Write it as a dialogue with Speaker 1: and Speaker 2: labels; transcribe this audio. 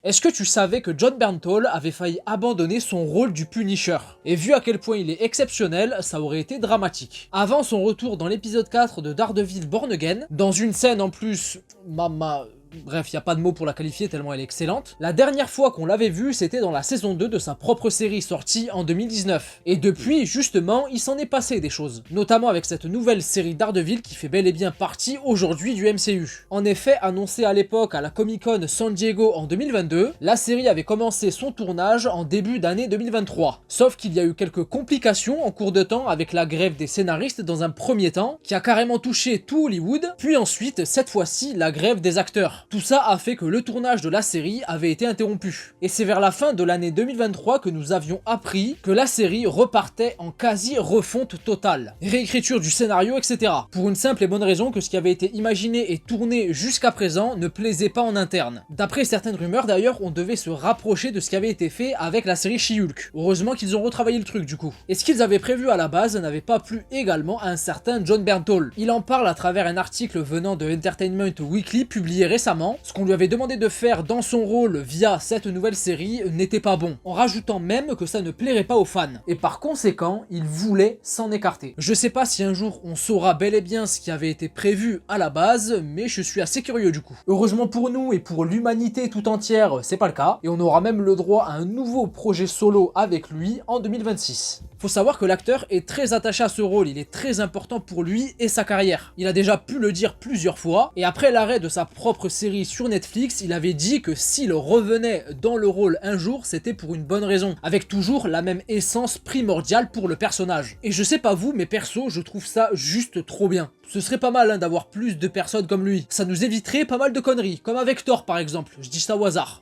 Speaker 1: Est-ce que tu savais que John Bernthal avait failli abandonner son rôle du Punisher? Et vu à quel point il est exceptionnel, ça aurait été dramatique. Avant son retour dans l'épisode 4 de Daredevil Born Again, dans une scène en plus, bref, il n'y a pas de mots pour la qualifier tellement elle est excellente. La dernière fois qu'on l'avait vu, c'était dans la saison 2 de sa propre série sortie en 2019. Et depuis, justement, il s'en est passé des choses. Notamment avec cette nouvelle série Daredevil qui fait bel et bien partie aujourd'hui du MCU. En effet, annoncée à l'époque à la Comic Con San Diego en 2022, la série avait commencé son tournage en début d'année 2023. Sauf qu'il y a eu quelques complications en cours de temps avec la grève des scénaristes dans un premier temps, qui a carrément touché tout Hollywood, puis ensuite, cette fois-ci, la grève des acteurs. Tout ça a fait que le tournage de la série avait été interrompu. Et c'est vers la fin de l'année 2023 que nous avions appris que la série repartait en quasi refonte totale. Réécriture du scénario, etc. Pour une simple et bonne raison que ce qui avait été imaginé et tourné jusqu'à présent ne plaisait pas en interne. D'après certaines rumeurs d'ailleurs, on devait se rapprocher de ce qui avait été fait avec la série She-Hulk. Heureusement qu'ils ont retravaillé le truc du coup. Et ce qu'ils avaient prévu à la base n'avait pas plu également à un certain John Bernthal. Il en parle à travers un article venant de Entertainment Weekly publié récemment. Ce qu'on lui avait demandé de faire dans son rôle via cette nouvelle série n'était pas bon, en rajoutant même que ça ne plairait pas aux fans. Et par conséquent, il voulait s'en écarter. Je sais pas si un jour on saura bel et bien ce qui avait été prévu à la base, mais je suis assez curieux du coup. Heureusement pour nous et pour l'humanité tout entière, c'est pas le cas, et on aura même le droit à un nouveau projet solo avec lui en 2026. Faut savoir que l'acteur est très attaché à ce rôle, il est très important pour lui et sa carrière. Il a déjà pu le dire plusieurs fois, et après l'arrêt de sa propre série sur Netflix, il avait dit que s'il revenait dans le rôle un jour, c'était pour une bonne raison, avec toujours la même essence primordiale pour le personnage. Et je sais pas vous, mais perso, je trouve ça juste trop bien. Ce serait pas mal d'avoir plus de personnes comme lui. Ça nous éviterait pas mal de conneries, comme avec Thor par exemple, je dis ça au hasard.